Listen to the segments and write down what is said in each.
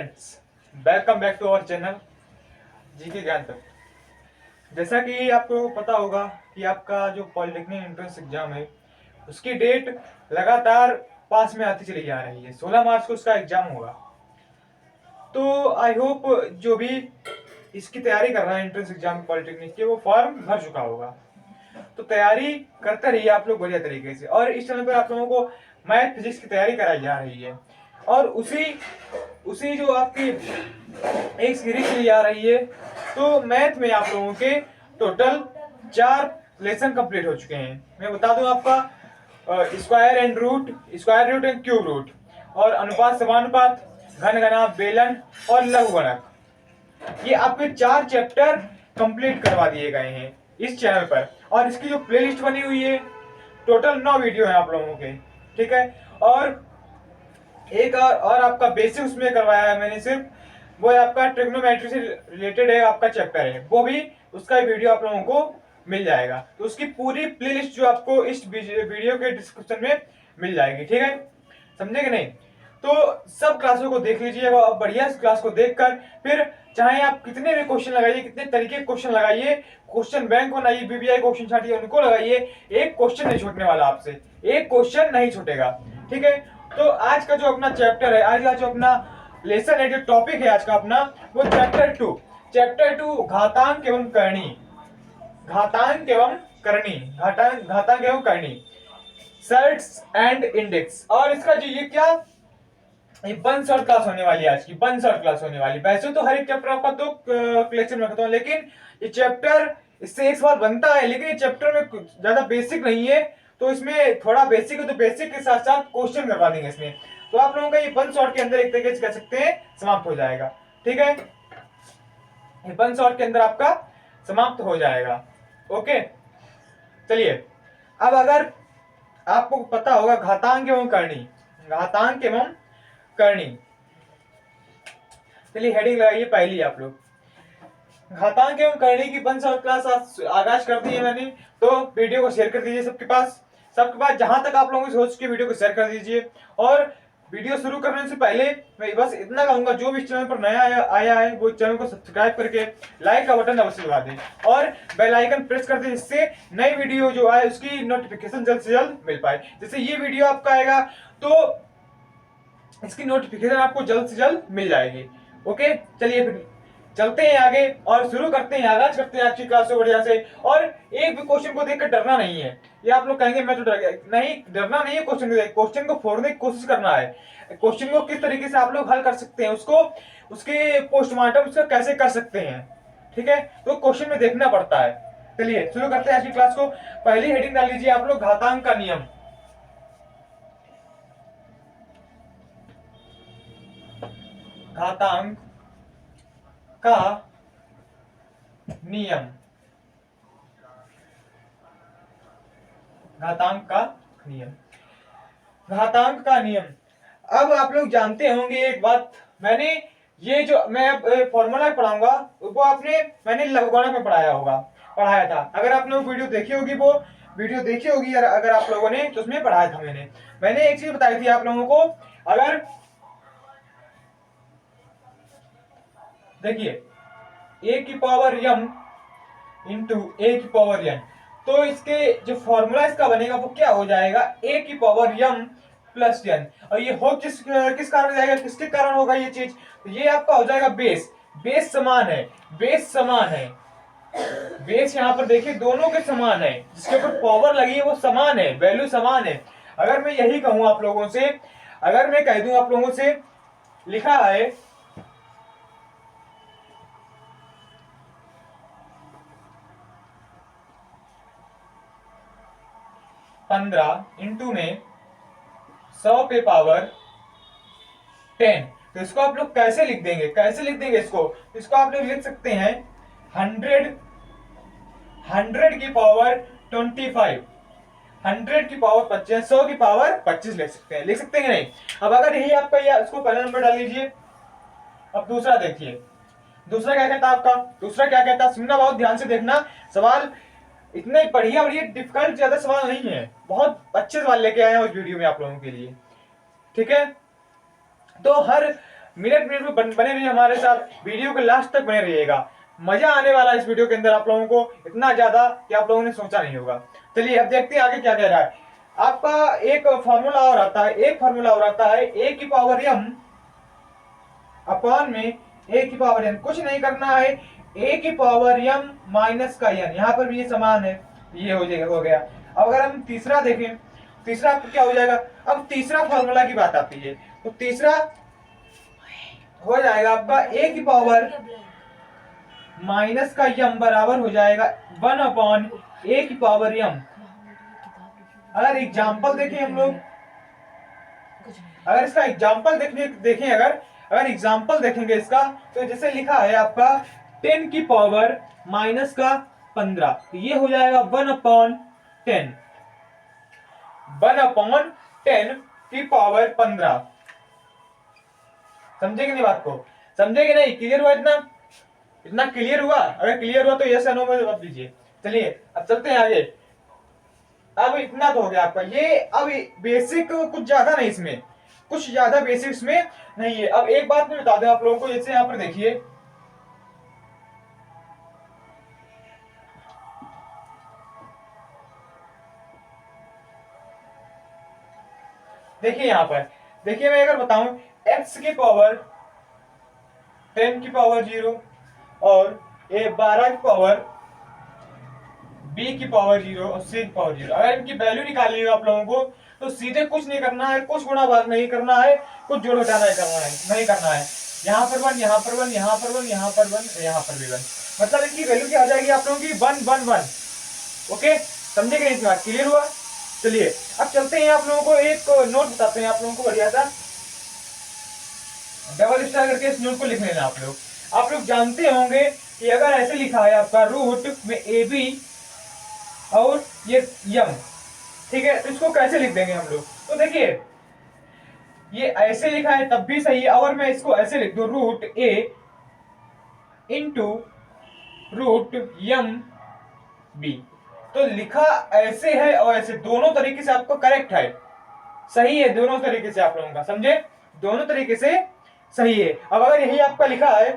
Friends, welcome back to our channel GK ज्ञान तक। जैसा कि आपको पता होगा कि आपका जो पॉलिटेक्निक एंट्रेंस एग्जाम है उसकी डेट लगातार पास में आती चली जा रही है। 16 मार्च को उसका एग्जाम होगा। तो आई होप जो भी इसकी तैयारी कर रहा है एंट्रेंस एग्जाम पॉलिटेक्निक के, वो फॉर्म भर चुका होगा। तो तैयारी करते रहिए आप लोग बढ़िया तरीके से। और इस चैनल पर आप लोगों को मैथ फिजिक्स की तैयारी कराई जा रही है और उसी उसी जो आपकी एक सीरीज चली आ रही है। तो मैथ में आप लोगों के टोटल 4 लेसन कंप्लीट हो चुके हैं। मैं बता दूं आपका square root and cube root, और अनुपात समानुपात, घन घना, बेलन और लघुगणक, ये आपके 4 चैप्टर कंप्लीट करवा दिए गए हैं इस चैनल पर। और इसकी जो प्लेलिस्ट बनी हुई है, टोटल 9 वीडियो है आप लोगों के, ठीक है। और एक और आपका बेसिक उसमें करवाया है मैंने सिर्फ, वो है आपका ट्रिग्नोमेट्री से रिलेटेड है, आपका चैप्टर है, वो भी उसका वीडियो आप लोगों को मिल जाएगा। तो उसकी पूरी प्लेलिस्ट जो आपको इस वीडियो के डिस्क्रिप्शन में मिल जाएगी, ठीक है, समझे कि नहीं। तो सब क्लासों को देख लीजिएगा और बढ़िया क्लास को देखकर फिर चाहे आप कितने भी क्वेश्चन लगाइए, कितने तरीके के क्वेश्चन लगाइए, क्वेश्चन बैंक बनाइए, बीबीआई क्वेश्चन छाटिए, उनको लगाइए, एक क्वेश्चन नहीं छूटने वाला आपसे, एक क्वेश्चन नहीं छूटेगा, ठीक है। तो आज का जो अपना चैप्टर है, आज का जो अपना लेसन है, जो टॉपिक है आज का अपना, वो चैप्टर 2 घातांक एवं करणी, घातांक एवं करणी, सर्ट्स एंड इंडेक्स। और इसका जो ये क्या, ये 1 शॉर्ट क्लास होने वाली है आज की, 1 शॉर्ट क्लास होने वाली। वैसे तो हर एक चैप्टर आपका 2 लेक्चर में रखता हूँ, लेकिन ये चैप्टर इससे एक सवाल बनता है, लेकिन ये चैप्टर में ज्यादा बेसिक नहीं है, तो इसमें थोड़ा बेसिक है, तो बेसिक के साथ साथ क्वेश्चन करवा देंगे इसमें। तो आप लोगों का ये 1 शॉर्ट के अंदर एक तरीके से कह सकते हैं समाप्त हो जाएगा, ठीक है। ये 1 शॉर्ट के अंदर आपका समाप्त हो जाएगा, ओके। चलिए, अब अगर आपको पता होगा घातांक एवं करणी, चलिए हेडिंग लगाइए पहली आप लोग। घातांक एवं करणी की 1 शॉर्ट क्लास आगाज कर दी है मैंने, तो वीडियो को शेयर कर दीजिए सबके पास, जहां तक आप लोगों की सोच के वीडियो को शेयर कर दीजिए। और वीडियो शुरू करने से पहले मैं बस इतना कहूंगा, जो भी इस चैनल पर नया आया है वो चैनल को सब्सक्राइब करके लाइक का बटन अवश्य दबा दें और बेल आइकन प्रेस कर दें, जिससे नई वीडियो जो आए उसकी नोटिफिकेशन जल्द से जल्द मिल पाए। जैसे ये वीडियो आपका आएगा तो इसकी नोटिफिकेशन आपको जल्द से जल्द मिल जाएगी, ओके। चलिए फिर चलते हैं आगे और शुरू करते हैं, आगाज करते हैं आज की क्लास को बढ़िया से। और एक भी क्वेश्चन को देखकर डरना नहीं है। ये आप लोग कहेंगे मैं तो डर गया, नहीं, डरना नहीं है। क्वेश्चन को फोड़ने की कोशिश करना है। क्वेश्चन को किस तरीके से आप लोग हल कर सकते हैं, उसको उसके पोस्टमार्टम उसका कैसे कर सकते हैं, ठीक है, तो क्वेश्चन में देखना पड़ता है। चलिए शुरू करते हैं आज की क्लास को। पहली हेडिंग डाल लीजिए आप लोग, घातांक का नियम। घातांक का नियम, घातांक का नियम, घातांक का नियम। अब आप लोग जानते होंगे एक बात, मैंने ये जो मैं फॉर्मूला पढ़ाऊंगा वो मैंने लघुगणक में पढ़ाया था। अगर आप लोग वीडियो देखी होगी, वो वीडियो देखी होगी अगर आप लोगों ने, तो उसमें पढ़ाया था मैंने एक चीज बताई थी आप लोगों को। अगर देखिए a की पावर m इंटू a की पावर n, तो इसके जो फॉर्मूला इसका बनेगा वो क्या हो जाएगा, a की पावर m प्लस n। और ये हो किस कारण जाएगा, किसके कारण होगा ये चीज, तो ये आपका हो जाएगा बेस समान है, बेस यहाँ पर देखिए दोनों के समान है, जिसके ऊपर पावर लगी है वो समान है, वैल्यू समान है। अगर मैं यही कहूं आप लोगों से, अगर मैं कह दूं आप लोगों से, लिखा है 15 इंटू में 100 पे पावर 10, तो इसको आप लोग कैसे लिख देंगे इसको आप लोग लिख सकते हैं 100 की पावर 25, 100 की पावर 25, 100 की पावर 25 लिख सकते हैं नहीं। अब अगर यही आपका, इसको पहला नंबर डाल लीजिए। अब दूसरा देखिए, दूसरा क्या कहता है, सुनना बहुत ध्यान से देखना। सवाल इतने बढ़िया डिफिकल्ट ज्यादा सवाल नहीं है, बहुत अच्छे सवाल लेके आए हैं उस वीडियो में आप लोगों के लिए, ठीक है। तो मिनट मिनट में बने रहिए हमारे साथ, वीडियो के लास्ट तक बने रहिएगा। मजा आने वाला है इस वीडियो के अंदर आप लोगों को, इतना ज्यादा कि आप लोगों ने सोचा नहीं होगा। चलिए अब देखते हैं आगे क्या कह रहा है। आपका एक फॉर्मूला और आता है, एक फॉर्मूला और आता है, ए की पावर m अपॉन में ए की पावर n, कुछ नहीं करना है, ए की पावर m माइनस का n, यहाँ पर भी ये समान है, ये हो जाएगा, हो गया। अब अगर हम तीसरा देखें, तीसरा आपको क्या हो जाएगा, अब तीसरा फॉर्मूला की बात आती है, तो तीसरा हो जाएगा आपका ए की पावर माइनस का m बराबर हो जाएगा 1 अपॉन ए की पावर m। अगर एग्जाम्पल देखें हम लोग, अगर इसका एग्जाम्पल देखें अगर एग्जाम्पल देखेंगे इसका, तो जैसे लिखा है आपका 10 की पावर माइनस का 15, तो ये हो जाएगा 1 अपॉन 10, 1 अपॉन 10 की पावर 15। समझे कि नहीं बात को, समझे कि नहीं, क्लियर हुआ इतना, इतना क्लियर हुआ? अगर क्लियर हुआ तो यस या नो में जवाब दीजिए। चलिए अब चलते हैं आगे। अब इतना तो हो गया आपका, ये अब बेसिक कुछ ज्यादा नहीं, इसमें कुछ ज्यादा बेसिक्स में नहीं है। अब एक बात मैं बता दूं आप लोगों को, जैसे यहाँ पर देखिए, देखिए यहाँ पर देखिए, मैं अगर बताऊं x की पावर 10 की पावर 0 और 12 की पावर b की पावर 0 और c की पावर 0, अगर इनकी वैल्यू निकालनी हो आप लोगों को, तो सीधे कुछ नहीं करना है, कुछ गुणा भाग नहीं करना है, कुछ जोड़ घटाना नहीं करना है। यहाँ पर 1, यहाँ पर 1, यहाँ पर 1, यहाँ पर 1, यहाँ पर भी 1, मतलब इनकी वैल्यू क्या आ जाएगी आप लोगों की 1 1 1। ओके, समझे गए, इस बात क्लियर हुआ? चलिए अब चलते हैं, आप लोगों को एक नोट बताते हैं आप लोगों को बढ़िया सा, डबल स्टार करके इस नोट को लिख लेना आप लोग। आप लोग जानते होंगे कि अगर ऐसे लिखा है आपका रूट में ए बी और ये यम, ठीक है, तो इसको कैसे लिख देंगे हम लोग? तो देखिए ये ऐसे लिखा है तब भी सही है, और मैं इसको ऐसे लिख दूं, रूट ए इंटू रूट यम बी, तो लिखा ऐसे है और ऐसे, दोनों तरीके से आपको करेक्ट है, सही है, दोनों तरीके से आप लोगों का, समझे, दोनों तरीके से सही है। अब अगर यही आपका लिखा है,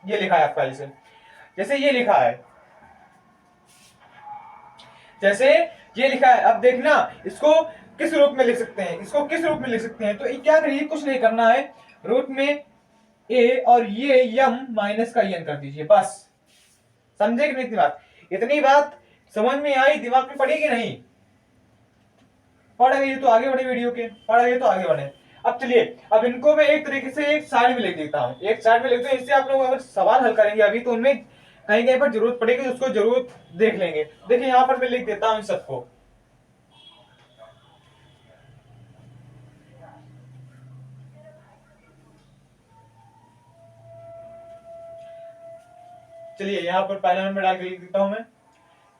ये लिखा है आपका, जैसे ये लिखा है, जैसे ये लिखा है, अब देखना इसको किस रूप में लिख सकते हैं, इसको किस रूप में लिख सकते हैं, तो क्या करिए, कुछ नहीं करना है, रूट में ए और ये यम माइनस का एन कर दीजिए, बस। समझे कि नहीं इतनी बात? इतनी बात समझ में आई, दिमाग में पड़ेगी नहीं? पढ़ गई तो आगे बढ़े, वीडियो के पढ़ गई तो आगे बढ़े। अब चलिए, अब इनको मैं एक तरीके से एक साइड में लिख देता हूँ, एक साइड में लिख दूं, इससे आप लोग अगर सवाल हल करेंगे अभी, तो उनमें कहीं कहीं पर जरूरत पड़ेगी, तो उसको जरूर देख लेंगे। देखिए यहाँ पर मैं लिख देता हूँ सबको, चलिए यहाँ पर पहला नंबर डाल के लिख देता हूं मैं,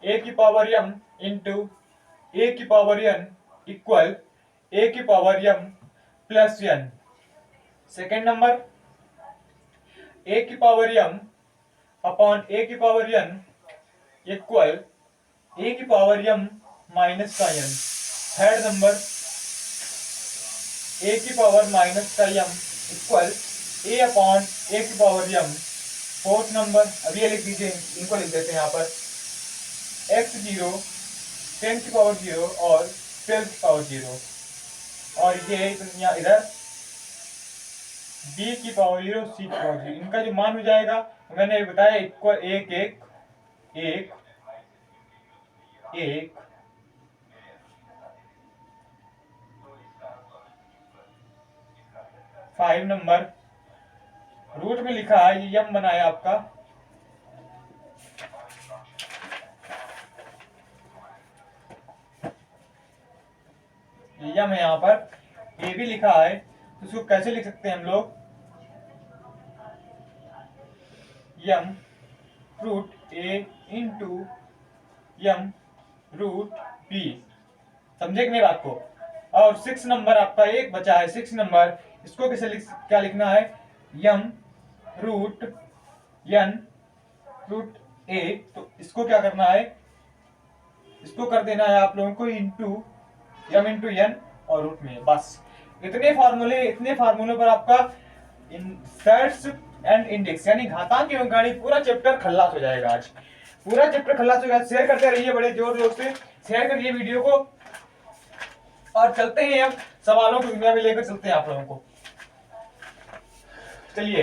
ए की पावर m इंटू ए की पावर n इक्वल ए की power m plus n। Second number, A की पावर m अपॉन ए की पावर n इक्वल ए की पावर m माइनस का n। थर्ड नंबर, ए की पावर माइनस का m इक्वल ए upon ए की power m। Fourth number, अब ये लिख दीजिए, इनको लिख देते हैं यहाँ पर, x0 10 की पावर 0 और 12 की पावर 0, और ये इधर b की पावर 0 c की पावर 0, इनका जो मान हो जाएगा मैंने बताया, इक्वल 1 1 1 1 5 नंबर, रूट में लिखा है, ये यम बनाया आपका, ये यम है, यहाँ पर ए भी लिखा है, तो इसको कैसे लिख सकते हैं हम लोग, यम रूट ए इंटू यम रूट बी। समझे कि नहीं बात को? और 6 नंबर आपका एक बचा है, 6 नंबर, इसको कैसे क्या लिखना है, यम रूट एन रूट ए, तो इसको क्या करना है, इसको कर देना है आप लोगों को इंटू m इंटू n और रूट में, बस इतने फार्मूले पर आपका इंसर्ट्स एंड इंडेक्स यानी घातांक की गणित पूरा चैप्टर खल्लास हो जाएगा। आज पूरा चैप्टर खल्लास हो जाएगा। शेयर करते रहिए बड़े जोर जोर से, शेयर करिए वीडियो को, और चलते हैं अब सवालों की दुनिया में लेकर चलते हैं आप लोगों को। चलिए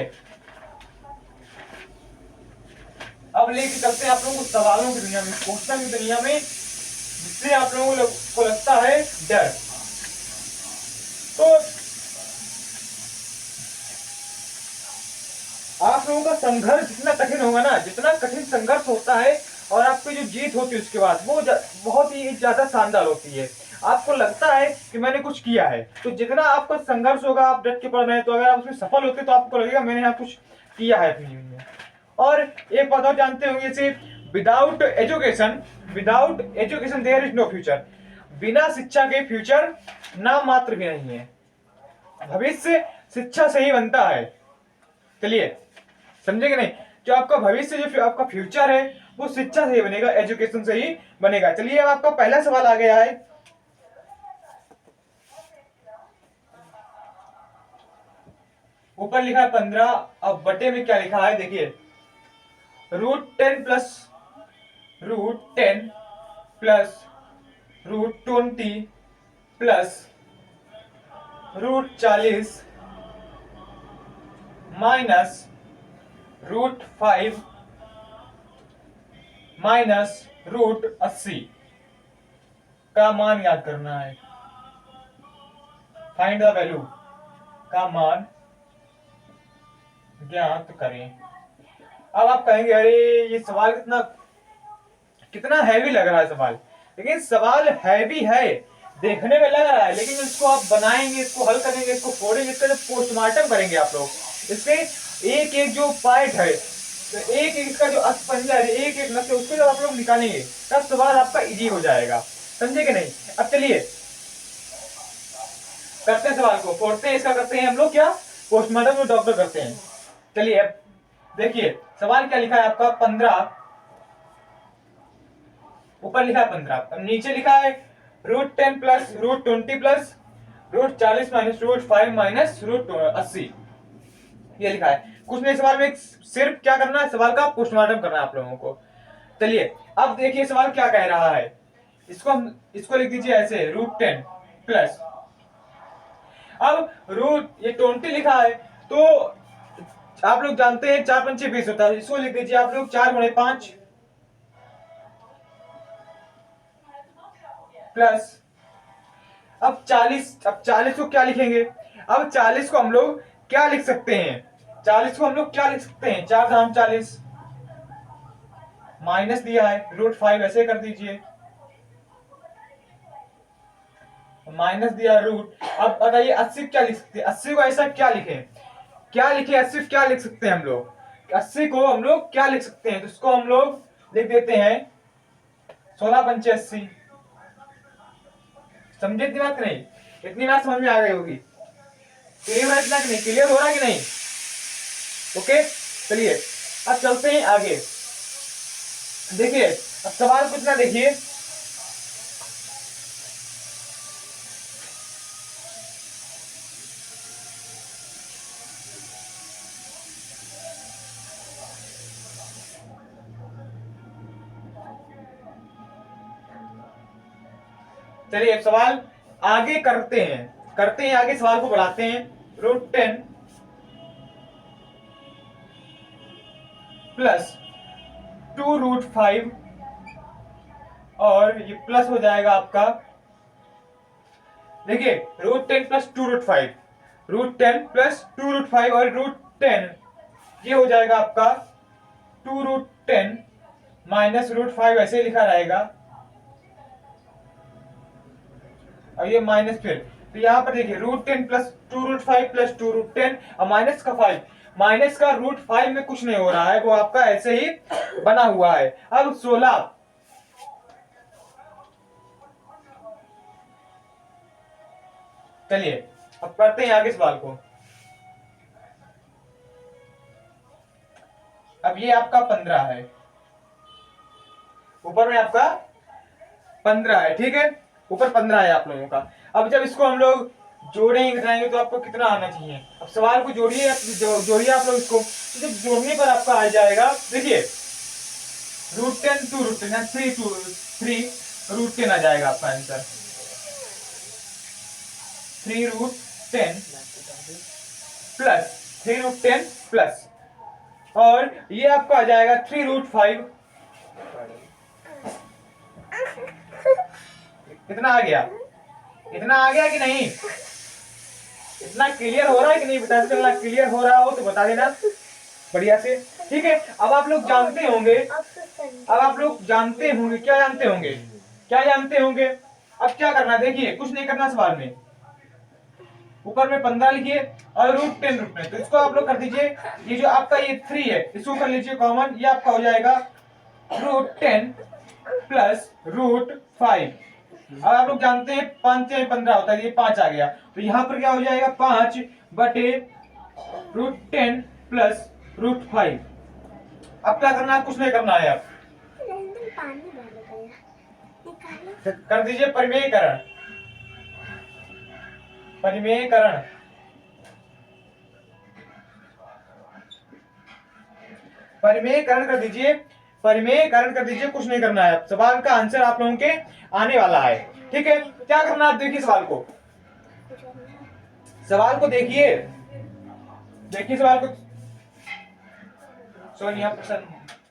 अब लेके चलते हैं आप लोगों को सवालों की दुनिया में, क्वेश्चन की दुनिया में, जिससे आप लोगों को लगता है डर। तो आप लोगों का संघर्ष जितना कठिन होगा ना, जितना कठिन संघर्ष होता है और आपकी जो जीत होती है उसके बाद वो बहुत ही ज्यादा शानदार होती है। आपको लगता है कि मैंने कुछ किया है, तो जितना आपका संघर्ष होगा, आप डट के पढ़ रहे हैं, तो अगर आप उसमें सफल होते तो आपको लगेगा मैंने यहाँ कुछ किया है अपनी जीवन में। और एक बात और जानते होंगे, जैसे without education there is no future. बिना शिक्षा के फ्यूचर नाम मात्र भी नहीं है। भविष्य शिक्षा से ही बनता है। चलिए समझे कि नहीं, जो आपका भविष्य, जो आपका फ्यूचर है वो शिक्षा से ही बनेगा, एजुकेशन से ही बनेगा। चलिए अब आपका पहला सवाल आ गया है। ऊपर लिखा है 15, अब बटे में क्या लिखा है देखिए, √10 plus √10 plus √20 plus √40 minus √5 minus √80 का मान याद करना है। फाइंड द वैल्यू का मान ज्ञात करें। अब आप कहेंगे अरे ये सवाल कितना हैवी लग रहा है सवाल, लेकिन सवाल हैवी है, देखने में लग रहा है, लेकिन इसको आप बनाएंगे, इसको हल करेंगे, इसको फोड़ेंगे, इसका जब पोस्टमार्टम करेंगे आप लोग, इसके एक एक जो पार्ट है, तो एक एक इसका जो अस्पंजा है, एक एक नक्शे, उसको जब आप लोग निकालेंगे तब सवाल आपका इजी हो जाएगा। समझे कि नहीं? अब चलिए करते हैं सवाल को, फोड़ते हैं, इसका करते हैं हम लोग क्या, पोस्टमार्टम में डॉक्टर करते हैं। चलिए अब देखिए सवाल क्या लिखा है आपका, 15, ऊपर लिखा है 15, नीचे लिखा है √10 प्लस √20 प्लस √40 माइनस √5 माइनस √80, ये लिखा है। कुछ नहीं, सवाल में सिर्फ क्या करना है, सवाल का पोस्टमार्टम करना है आप लोगों को। चलिए अब देखिए सवाल क्या कह रहा है, इसको लिख दीजिए ऐसे, √10 प्लस, अब ये 20 लिखा है, तो आप लोग जानते हैं 4 पंचे 20 होता है, इसको लिख दीजिए आप लोग 4 गुणे 5 प्लस, अब 40 को क्या लिखेंगे, अब 40 को हम लोग क्या लिख सकते हैं, 40 को हम लोग क्या लिख सकते हैं, 4 दाम 40, माइनस दिया है √5, ऐसे कर दीजिए, माइनस दिया रूट। अब बताइए 80 क्या लिख सकते हैं, 80 को ऐसा क्या लिखें, 80 क्या लिख सकते हैं हम लोग, 80 को हम लोग क्या लिख सकते हैं, तो इसको हम लोग लिख देते हैं 16 पंचे 80। समझे इतनी बात नहीं, इतनी बात समझ में आ गई होगी, क्लियर है इतना कि नहीं, क्लियर हो रहा है कि नहीं? ओके चलिए अब चलते हैं आगे। देखिए अब सवाल कुछ ना, देखिए चलिए सवाल आगे करते हैं आगे सवाल को बढ़ाते हैं। √10 प्लस 2√5 और ये प्लस हो जाएगा आपका, देखिए √10 प्लस 2√5, √10 प्लस 2√5 और √10, ये हो जाएगा आपका 2√10 माइनस √5, ऐसे लिखा रहेगा, और ये माइनस फिर, तो यहाँ पर देखिए √10 प्लस 2√5 प्लस 2√10 और माइनस का 5, माइनस का √5 में कुछ नहीं हो रहा है, वो आपका ऐसे ही बना हुआ है। अब 16, चलिए अब करते हैं आगे सवाल को। अब ये आपका 15 है, ऊपर में आपका 15 है, ठीक है, ऊपर 15 है आप लोगों का। अब जब इसको हम लोग जोड़ेंगे घटाएंगे तो आपको कितना आना चाहिए? अब सवाल को जोड़िए, जोड़िए आप लोग इसको, तो जब जोड़ने पर आपका आ जाएगा, देखिए √10 2 √10 3 √10 आ जाएगा आपका आंसर, 3 √10 प्लस 3 √10 प्लस, और ये आपका आ जाएगा 3 √5। इतना आ गया, इतना आ गया कि नहीं? इतना क्लियर हो रहा है कि नहीं? बता चलना, क्लियर हो रहा हो तो बता देना बढ़िया से, ठीक है। अब आप लोग जानते होंगे, अब आप लोग जानते होंगे, क्या जानते होंगे, क्या जानते होंगे? अब क्या करना, देखिए कुछ नहीं करना सवाल में, ऊपर में 15 लिखिए और √10 √10, तो इसको आप लोग कर दीजिए। ये जो आपका ये 3 है इसको कर लीजिए कॉमन, ये आपका हो जाएगा √10 प्लस √5। अब आप लोग जानते हैं 5 से 15 होता है, ये 5 आ गया, तो यहाँ पर क्या हो जाएगा 5 बटे √10 प्लस √5। अब क्या करना है? कुछ नहीं करना है, अब कर दीजिए परिमेयकरण, परिमेयकरण, परिमेयकरण कर दीजिए, परिमेयकरण कर दीजिए, कुछ नहीं करना है। सवाल का आंसर आप लोगों के आने वाला है, ठीक है। क्या करना है? आप देखिए सवाल को, सवाल को देखिए, देखिए सवाल को, सॉरी यहाँ पर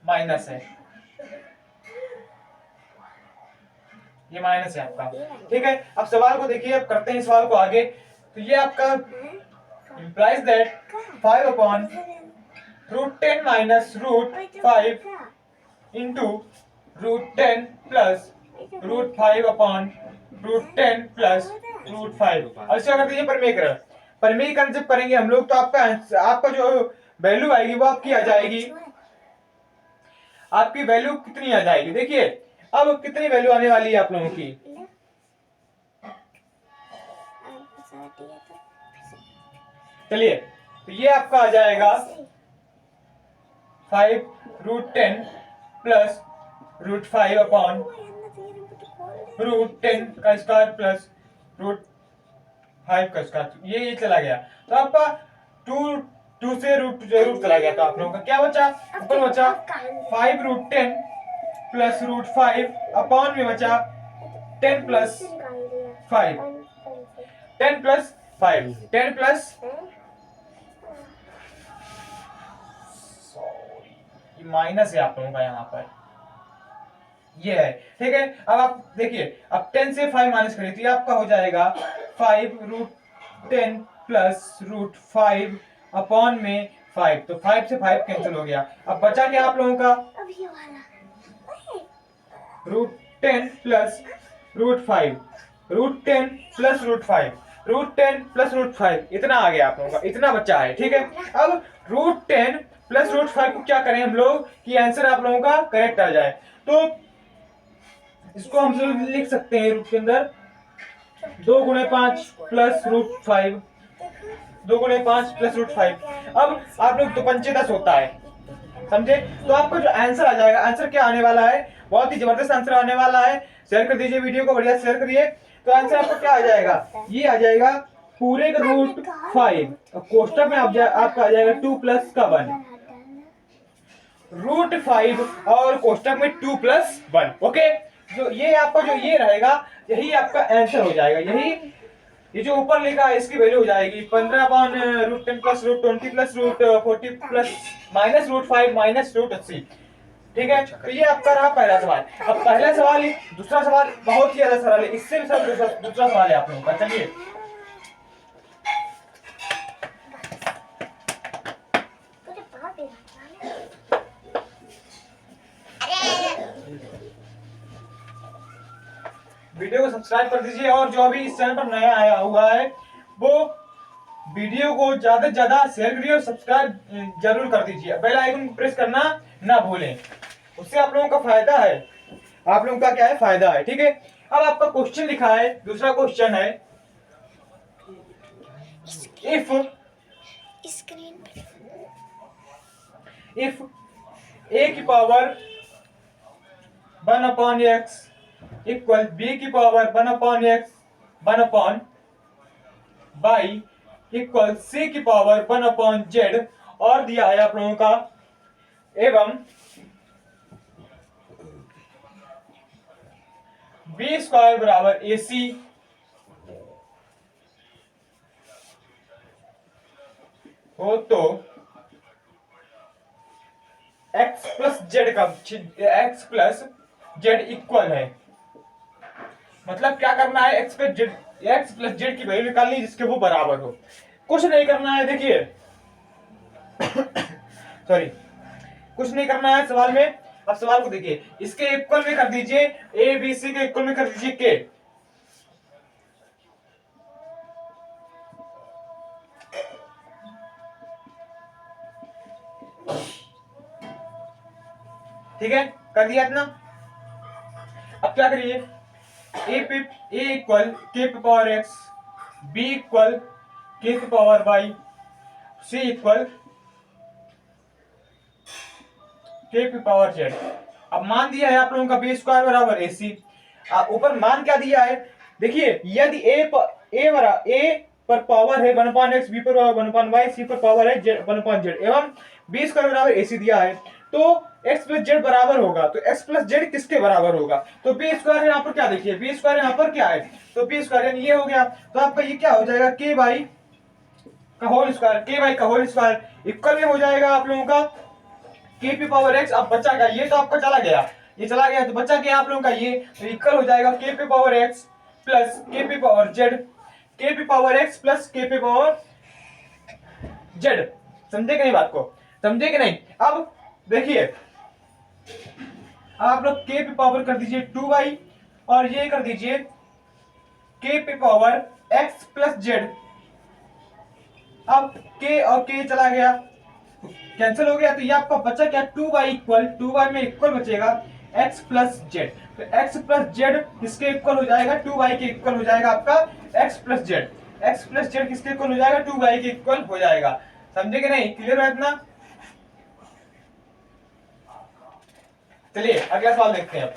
माइनस है, ये माइनस है आपका, ठीक है। अब सवाल को देखिए, अब करते हैं सवाल को आगे। तो ये आपका implies that 5 upon √10 minus √5 into √10 plus √5 upon √10 plus √5। अब इसका कर दीजिए परिमेयकरण, परिमेयकरण जब करेंगे हम लोग तो आपका जो वैल्यू आएगी वो आपकी आ जाएगी, आपकी वैल्यू कितनी आ जाएगी? देखिए अब कितनी वैल्यू आने वाली है आप लोगों की, चलिए, तो ये आपका आ जाएगा 5 √10 प्लस √5 अपॉन √10 का स्क्वायर प्लस √5 का स्क्वायर, ये चला गया, तो आपका 2 से रूट चला गया, तो आप लोगों का क्या बचा? ऊपर बचा 5 √10 प्लस √5 अपॉन में बचा 10 प्लस 5, 10 प्लस 5, 10 प्लस, माइनस है आप लोगों का यहाँ पर, ये है, ठीक है। अब आप देखिए, अब 10 से 5 माइनस करिए तो ये आपका हो जाएगा 5 √10 प्लस √5 अपॉन में 5, तो 5 से 5 कैंसिल हो गया। अब बचा क्या आप लोगों का? √10 प्लस √5, √10 प्लस √5, √10 प्लस √5, इतना आ गया आप लोगों का, इतना बच्चा है, ठीक है। अब √10 प्लस √5 को क्या करें हम लोग कि आंसर आप लोगों का करेक्ट आ जाए, तो इसको हम लोग लिख सकते हैं रूट के अंदर 2 गुणे 5 प्लस √5, 2 गुणे 5 प्लस √5। अब आप लोग 2 पंचे 10 होता है, समझे? तो आपका जो आंसर आ जाएगा, आंसर क्या आने वाला है? बहुत ही जबरदस्त आंसर आने वाला है। शेयर कर दीजिए वीडियो को, बढ़िया शेयर करिए। तो आंसर आपको क्या आ जाएगा? ये आ जाएगा पूरे का √5, कोष्टक में आपका आ जाएगा 2 प्लस का 1, √5 और कोष्टक में 2 प्लस 1, ओके। जो ये आपका जो ये रहेगा, यही आपका आंसर हो जाएगा। यही ये जो ऊपर लिखा है इसकी वैल्यू हो जाएगी 15/√10 plus √20 plus √40 plus minus √5 minus √80, ठीक है। तो ये आपका रहा पहला सवाल। अब पहला सवाल ही, दूसरा सवाल बहुत ही ज्यादा सरल है, इससे भी सरल दूसरा सवाल है आप लोगों का। चलिए वीडियो को सब्सक्राइब कर दीजिए, और जो अभी इस चैनल पर नया आया हुआ है वो वीडियो को ज्यादा से ज्यादा शेयर करिए और सब्सक्राइब जरूर कर दीजिए। बेल आइकन को प्रेस करना ना भूलें, उससे आप लोगों का फायदा है, आप लोगों का क्या है? फायदा है, ठीक है। अब आपका क्वेश्चन लिखा है, दूसरा क्वेश्चन है, इफ a की पावर 1/x इक्वल बी की power 1/x 1/y equal C की पावर 1/z और दिया है आप लोगों का एवं बी स्क्वायर बराबर ए सी हो तो x प्लस जेड का x प्लस जेड इक्वल है। मतलब क्या करना है, x प्लस जेड की वैल्यू निकालनी जिसके वो बराबर हो, कुछ नहीं करना है। देखिए सॉरी, कुछ नहीं करना है सवाल में। अब सवाल को देखिए, इसके इक्वल में कर दीजिए ए बी सी के इक्वल में कर दीजिए के। ठीक है, कर दिया इतना। अब क्या करिए, ए इक्वल के पावर एक्स, बी इक्वल के पावर वाई, सी इक्वल के पावर जेड। अब मान दिया है आप लोगों का बी स्क्वायर बराबर ए सी, ऊपर मान क्या दिया है, देखिए यदि ए पर पावर है 1/x, बी पर 1/y, सी पर पावर है 1/z एवं बी स्क्वायर बराबर ए सी दिया है, तो x प्लस जेड बराबर होगा। तो x प्लस जेड किसके बराबर होगा, तो बी स्क्वायर यहाँ पर क्या, देखिए बी स्क्वायर यहाँ पर क्या है, तो बी स्क्वायर ये हो गया। तो आपका ये क्या हो जाएगा, के बाई का होल स्क्वायर इक्वल में हो जाएगा आप लोगों का के पी पावर एक्स। अब बचा क्या, ये तो आपका चला गया, ये चला गया, तो बचा क्या आप लोगों का ये, तो इक्वल हो जाएगा के पी पावर एक्स प्लस के पी पावर जेड, के पी पावर एक्स प्लस के पी पावर जेड। समझे कि नहीं बात को, समझे कि नहीं। अब देखिए आप लोग के पे पावर कर दीजिए 2y और ये कर दीजिए के पे पावर x प्लस जेड। अब के और के चला गया, कैंसिल हो गया, तो ये आपका बचा क्या, 2y में इक्वल बचेगा x प्लस जेड। तो x प्लस जेड किसके इक्वल हो जाएगा, 2y के इक्वल हो जाएगा आपका x plus Z. x plus Z किसके इक्वल हो जाएगा, 2y के इक्वल हो जाएगा। समझे कि नहीं, क्लियर है इतना। चलिए अगला सवाल देखते हैं।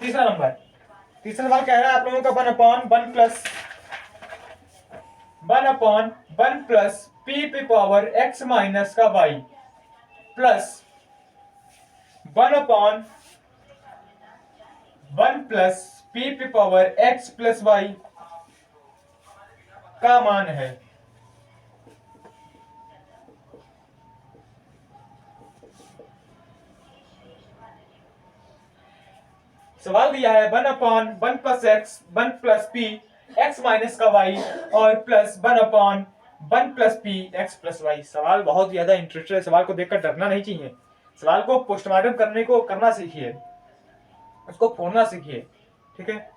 तीसरा सवाल कह रहा है आप लोगों का 1/1 प्लस पी पे पावर x माइनस का y प्लस 1/1 प्लस पी पे पावर x प्लस y का मान है। सवाल दिया है 1/1 plus x 1 plus p x minus का y और plus 1/1 plus p x plus y। सवाल बहुत ज्यादा इंटरेस्टेड है, सवाल को देखकर डरना नहीं चाहिए, सवाल को पोस्टमार्टम करना सीखिए, उसको फोड़ना सीखिए। ठीक है,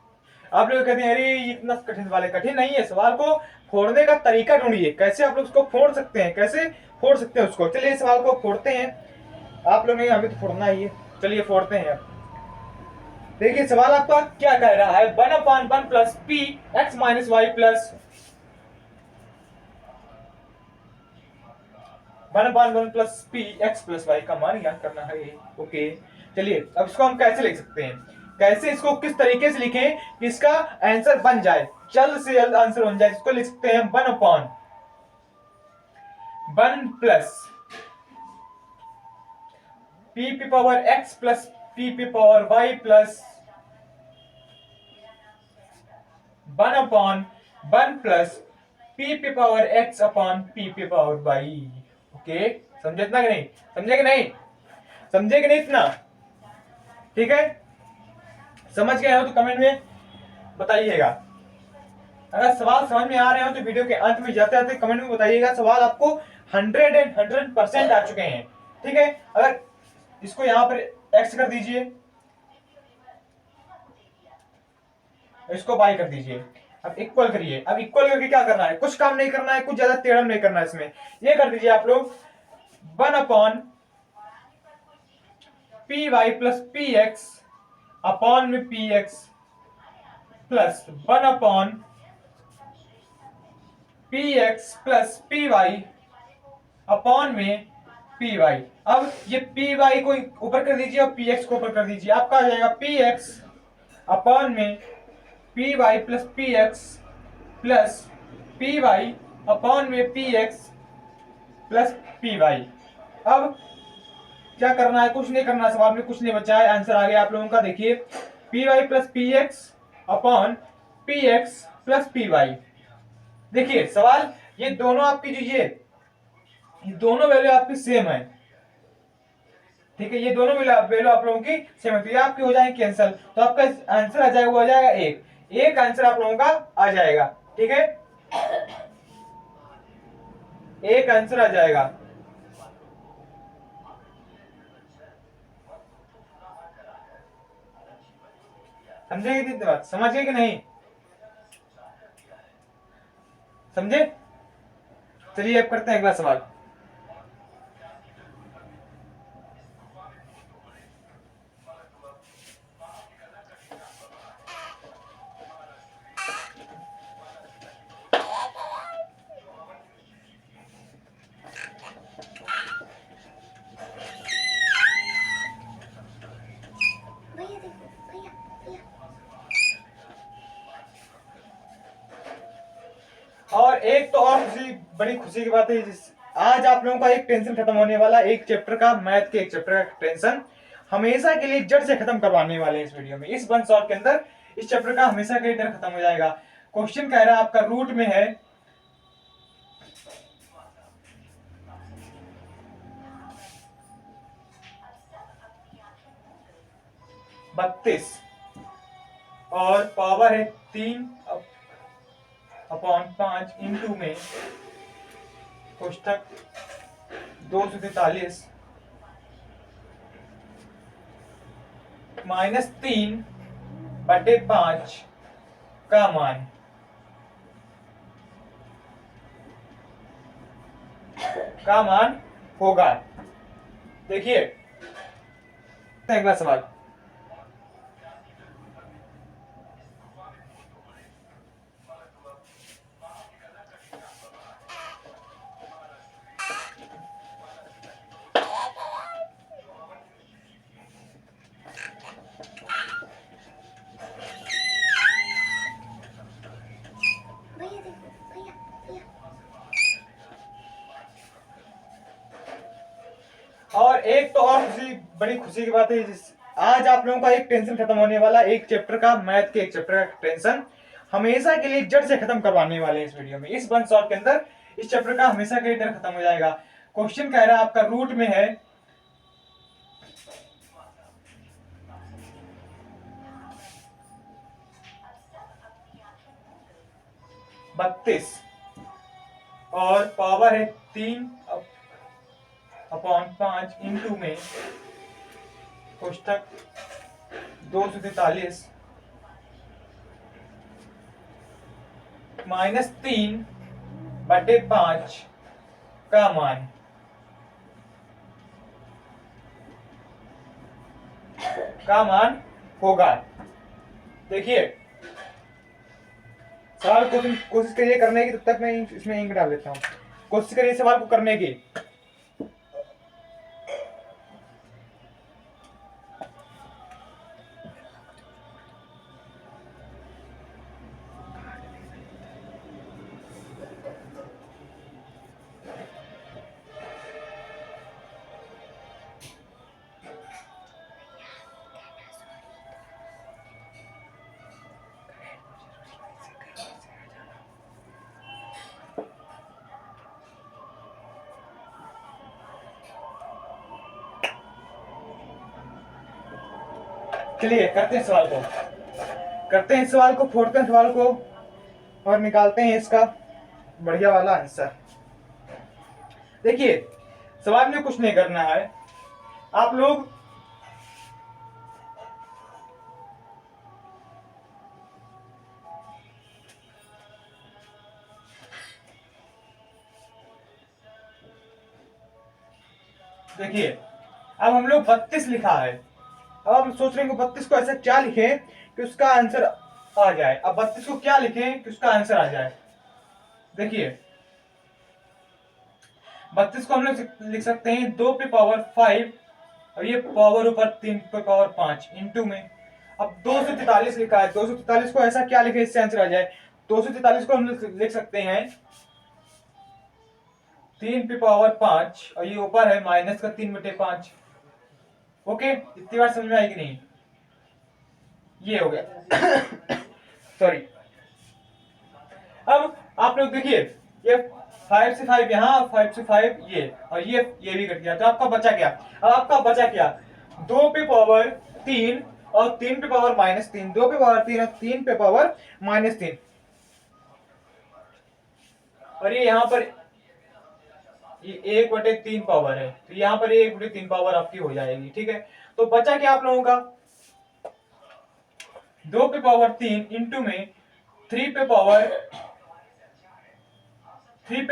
आप लोग कहते हैं अरे इतना कठिन सवाल है, कठिन नहीं है, सवाल को फोड़ने का तरीका ढूंढिए, कैसे आप लोग उसको फोड़ सकते हैं, कैसे फोड़ सकते हैं उसको। चलिए सवाल को फोड़ते हैं, आप लोग नहीं, हमें तो फोड़ना ही है, चलिए फोड़ते हैं। देखिए सवाल आपका क्या कह रहा है, 1/1 plus P X minus Y plus 1/1 plus P X plus Y का मान ज्ञात करना है। ओके, चलिए अब इसको हम कैसे लिख सकते हैं, कैसे इसको किस तरीके से लिखें कि इसका आंसर बन जाए, जल्द से जल्द आंसर बन जाए। इसको लिख सकते हैं 1/1 प्लस पी पे पावर एक्स प्लस पी पे power Y plus 1/1 plus P पे पावर एक्स अपॉन पी पे पावर वाई। ओके, समझे इतना कि नहीं, समझे कि नहीं, समझे कि नहीं इतना। ठीक है, समझ गए हो तो कमेंट में बताइएगा। अगर सवाल समझ में आ रहे हो तो वीडियो के अंत में जाते जाते कमेंट में बताइएगा सवाल आपको 100% आ चुके हैं। ठीक है, अगर इसको यहां पर x कर दीजिए, इसको y कर दीजिए, अब इक्वल करिए। अब इक्वल करके क्या करना है, कुछ काम नहीं करना है, कुछ ज्यादा टेढ़म नहीं करना है इसमें। ये कर दीजिए आप लोग 1/py प्लस px अपॉन में px plus 1/px plus py upon में p पी वाई। अब ये पी वाई को ऊपर कर दीजिए और पी एक्स को ऊपर कर दीजिए, आपका आ जाएगा पी एक्स अपॉन में P Y plus P X plus P Y upon में P X plus P Y. अब क्या करना है, कुछ नहीं करना, सवाल में कुछ नहीं बचा है, आंसर आ गया आप लोगों का। देखिए P Y plus P X upon P X plus P Y. देखिए सवाल, ये दोनों आपकी जो ये दोनों वैल्यू आपकी सेम है, ठीक है, ये दोनों वैल्यू आप लोगों की सेम है, तो ये आपकी हो जाएगी कैंसिल, तो आपका आंसर आ जाएगा, वो आ जाएगा एक आंसर आप लोगों का आ जाएगा, ठीक है, एक आंसर आ जाएगा। समझे कितनी बात, समझे कि नहीं समझे? चलिए अब करते हैं अगला सवाल। और एक तो और बड़ी खुशी की बात है, आज आप लोगों का एक टेंशन खत्म होने वाला, एक चैप्टर का, मैथ के एक चैप्टर का टेंशन हमेशा के लिए जड़ से खत्म करवाने वाले हैं इस वीडियो में। इस वन शॉट के अंदर इस चैप्टर का हमेशा के लिए डर खत्म हो जाएगा। क्वेश्चन कह रहा है आपका रूट में है 32 और पावर है 3 अपॉन 5 इंटू में कोष्टक 243 माइनस 3/5 का मान होगा। देखिए अगला सवाल। और एक तो और बड़ी खुशी की बात है, आज आप लोगों का एक टेंशन खत्म होने वाला, एक चैप्टर का, मैथ के एक चैप्टर का टेंशन हमेशा के लिए जड़ से खत्म करवाने वाले हैं इस वीडियो में। इस वन शॉट के अंदर इस चैप्टर का हमेशा के लिए डर खत्म हो जाएगा। क्वेश्चन कह रहा है आपका रूट में है 32 और पावर है 3/5 इंटू में कोष्टक 243 माइनस 3/5 का मान होगा। देखिए सवाल कोशिश करिए करने की, तब तक मैं इसमें इंक डाल देता हूँ। कोशिश करिए सवाल को करने की। चलिए करते हैं सवाल को, फोड़ते हैं सवाल को और निकालते हैं इसका बढ़िया वाला आंसर। देखिए सवाल में कुछ नहीं करना है, आप लोग देखिए अब हम लोग 32 लिखा है, अब हम सोच रहे हैं कि 32 को ऐसा क्या लिखें कि उसका आंसर आ जाए। अब 32 को क्या लिखें कि उसका आंसर आ जाए। देखिए 32 को हम लोग लिख सकते हैं 2 पे पावर 5 और ये पावर ऊपर 3 पे पावर 5 इंटू में। अब 243 लिखा है, 243 को ऐसा क्या लिखे इससे आंसर आ जाए। 243 को हम लिख सकते हैं 3 पे पावर 5 और ये ऊपर है माइनस का 3/5। ओके, इतनी बार समझ में आएगी नहीं। ये हो गया सॉरी। अब आप लोग देखिए, ये 5 से 5 यहाँ, 5 से 5 ये, और ये भी कट गया, तो आपका बचा क्या। अब आपका बचा क्या, 2 पे पावर 3 और 3 पे पावर -3, 2 पे पावर 3 और 3 पे पावर -3, और ये यहाँ पर ये 1/3 पावर है, तो यहाँ पर 1/3 पावर आपकी हो जाएगी। ठीक है, तो बचा क्या आप लोगों का, 2 पे पावर 3 इंटू में 3 पे पावर 3 3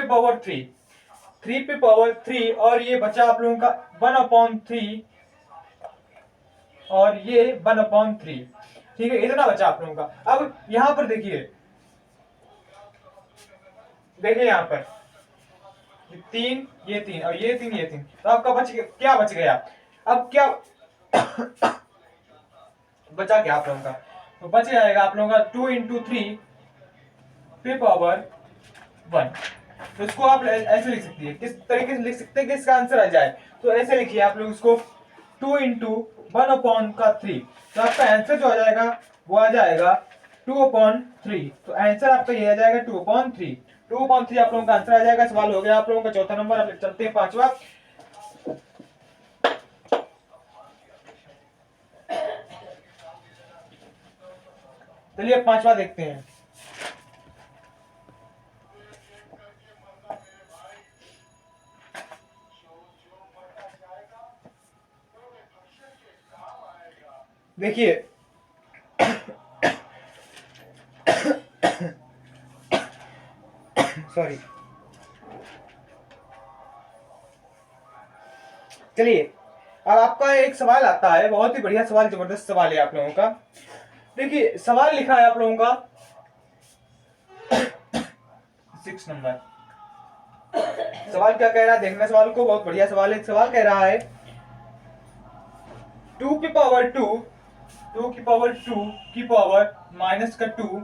पे पावर 3, और ये बचा आप लोगों का 1/3 और ये 1/3। ठीक है, इतना बचा आप लोगों का। अब यहां पर देखिए यहां पर ये 3 और ये 3, तो आपका क्या बच गया। अब क्या बचा क्या आप लोगों का, तो बच जाएगा आप लोगों का 2 इंटू 3 पे पावर 1। तो इसको आप ऐसे लिख सकती है, किस तरीके से लिख सकते हैं कि इसका आंसर आ जाए, तो ऐसे लिखिए आप लोग इसको 2 इंटू 1/3। तो आपका आंसर जो आ जाएगा वो आ जाएगा 2/3। तो आंसर आपका ये आ जाएगा 2/3। 2/3 आप लोगों का आंसर आ जाएगा। सवाल हो गया आप लोगों का चौथा नंबर। अब चलते हैं पांचवा। चलिए पांचवा देखते हैं। देखिए सॉरी, चलिए अब आपका एक सवाल आता है, बहुत ही बढ़िया सवाल, जबरदस्त सवाल है आप लोगों का। देखिए सवाल लिखा है आप लोगों का 6 नंबर। सवाल क्या कह रहा है, देखना सवाल को, बहुत बढ़िया सवाल है। सवाल कह रहा है 2 की पावर 2 की पावर माइनस का 2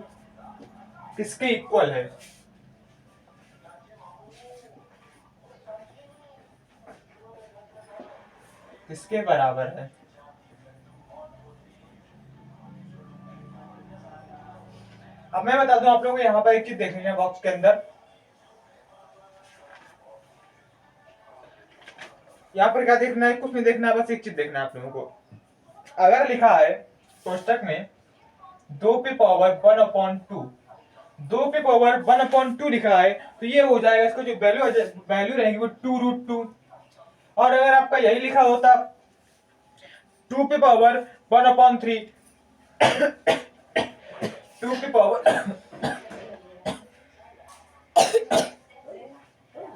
किसके इक्वल है। किसके बराबर है। अब मैं बता दूं आप लोगों को, यहाँ पर एक चीज देख लीजिए बॉक्स के अंदर, यहाँ पर क्या देखना है, कुछ नहीं देखना है, बस एक चीज देखना है आप लोगों को। अगर लिखा है कोष्टक में 2 पे पावर 1/2, 2 पे पावर 1/2 लिखा है, तो ये हो जाएगा, इसको जो वैल्यू रहेगी वो 2√2। और अगर आपका यही लिखा होता 2 पे पावर 1/3, 2 पे पावर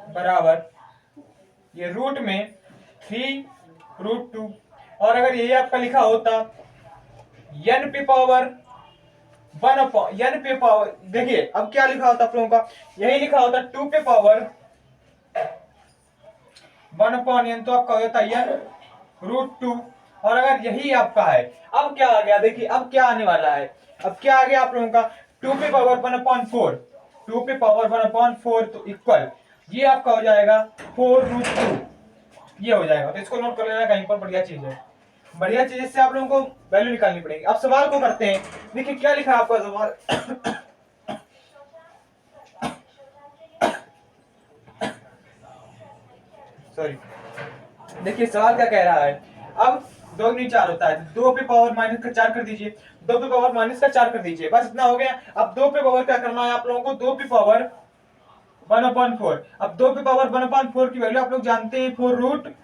बराबर ये रूट में 3√2, और अगर यही आपका लिखा होता n पे पावर 1/n पे पावर, देखिए अब क्या लिखा होता आप लोगों का, यही लिखा होता 2 पे पावर 1/n, तो आपका हो जाता n√2। और अगर यही आपका है, अब क्या आ गया, देखिए अब क्या आने वाला है, अब क्या आ गया आप लोगों का 2 पे पावर 1/4, 2 पे पावर 1/4, तो इक्वल ये आपका हो जाएगा 4√2, ये हो जाएगा। तो इसको नोट कर लेना कहीं पर, बढ़िया चीज है, बढ़िया चीज। इससे आप लोगों को वैल्यू निकालनी पड़ेगी। अब सवाल को करते हैं, देखिए क्या लिखा है आपका सवाल सॉरी, देखिए सवाल क्या कह रहा है। अब 2×4 होता है, 2 पे पावर माइनस का 4 कर दीजिए, 2 पे पावर माइनस का 4 कर दीजिए, बस इतना हो गया। अब 2 पे पावर क्या करना है आप लोगों को, 2 पे पावर 1/4। अब 2 पे पावर 1/4 की वैल्यू आप लोग जानते हैं 4√2।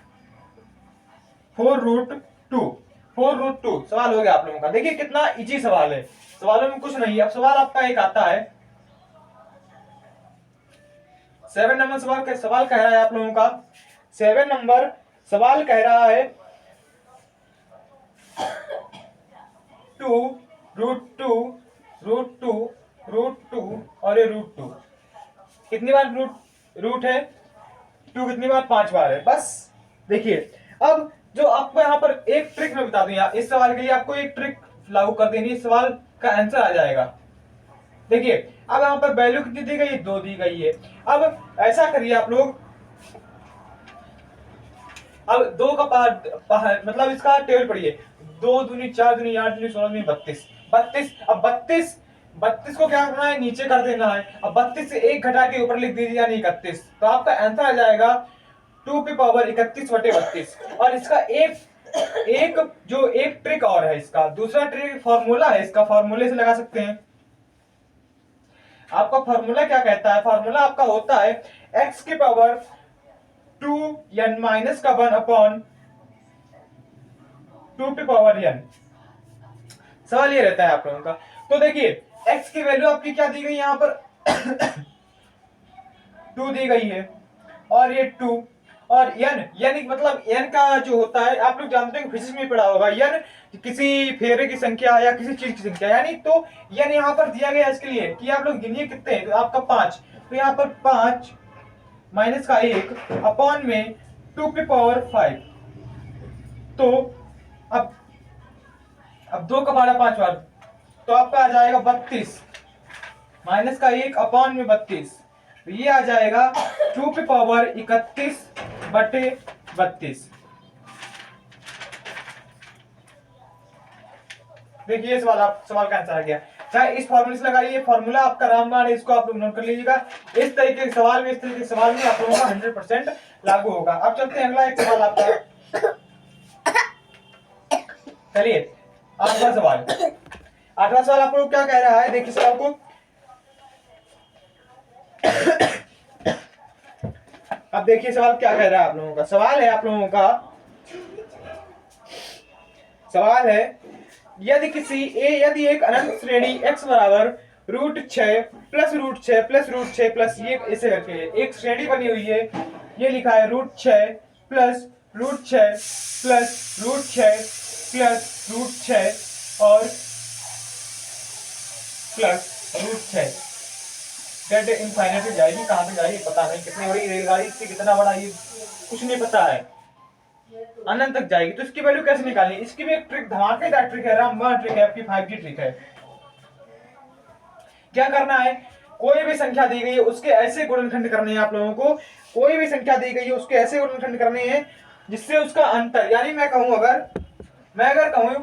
4√2 सवाल हो गया आप लोगों का। देखिए कितना इजी सवाल है, सवालों में कुछ नहीं है। अब सवाल आपका एक आता है 7 नंबर सवाल कह रहा है आप लोगों का, 7 नंबर सवाल कह रहा है 2√2 और ये √2, कितनी बार रूट है, 2 कितनी बार, 5 बार है। बस देखिए, अब जो आपको यहाँ पर एक ट्रिक मैं बता दूं, यार इस सवाल के लिए आपको एक ट्रिक लागू कर देनी, इस सवाल का आंसर आ जाएगा। देखिए अब यहाँ पर वैल्यू कितनी दी गई है, 2 दी गई है। अब ऐसा करिए आप लोग, अब 2 का मतलब इसका टेबल पढ़िए, 2 दूनी 4 दूनी 8 दूनी 16 दूनी 32, 32। अब 32 को क्या करना है, नीचे कर देना है। अब 32 से 1 घटा के ऊपर लिख दीजिए, यानी 31। तो आपका आंसर आ जाएगा 2 की पावर 31/32। और इसका एक जो एक ट्रिक और है, इसका दूसरा ट्रिक फॉर्मूला है, इसका फॉर्मूले से लगा सकते हैं। आपका फॉर्मूला क्या कहता है, फॉर्मूला आपका होता है x की पावर 2n माइनस का 1 अपॉन 2 की पावर n। सवाल ये रहता है आप लोगों का। तो देखिए x की वैल्यू आपकी क्या दी गई यहाँ पर 2 दी गई है, और ये 2, और n मतलब n का जो होता है, आप लोग जानते हैं फिजिक्स में पढ़ा होगा, n किसी फेरे की संख्या या किसी चीज की संख्या, यानी तो n यहाँ पर दिया गया इसके लिए कि आप लोग गिनिए कितने हैं, तो आपका 5। तो यहाँ पर 5 माइनस का 1 अपॉन में 2 की पावर 5। तो अब 2 का भाड़ा 5 बार, तो आपका आ जाएगा 32 माइनस का 1 अपॉन में 32। तो ये आ जाएगा 2 की पावर 31/32। देखिए सवाल का आंसर आ गया। चाहे इस फॉर्मूले से लगाइए, फॉर्मूला आपका रामबाण है, इसको आप लोग नोट कर लीजिएगा। इस तरीके के सवाल में आप लोगों का 100% लागू होगा। अब चलते हैं अगला एक सवाल आपका। चलिए 8वां सवाल। 8वां सवाल आप लोग क्या कह रहा है, देखिए सवाल को। अब देखिए सवाल क्या कह रहा है आप लोगों का। सवाल है आप लोगों का, सवाल है यदि एक अनंत श्रेणी x बराबर √6 प्लस √6 प्लस √6 प्लस ये ऐसे करके एक श्रेणी बनी हुई है, ये लिखा है √6 प्लस √6 प्लस √6 प्लस √6 और प्लस √6। डेट इनफाइनाइट जाएगी, कहां तक जाएगी पता नहीं, कितनी बड़ी रेलगाड़ी, इससे कितना बड़ा ये कुछ नहीं पता है, अनंत तक जाएगी। तो इसकी वैल्यू कैसे निकालनी, इसकी भी एक ट्रिक, धमाकेदार ट्रिक है, रामबाण ट्रिक है, आपकी 5G ट्रिक है। क्या करना है, कोई भी संख्या दी गई है उसके ऐसे गुणनखंड करने हैं आप लोगों को। कोई भी संख्या दी गई है उसके ऐसे गुणनखंड करने हैं जिससे उसका अंतर, यानी मैं अगर कहूं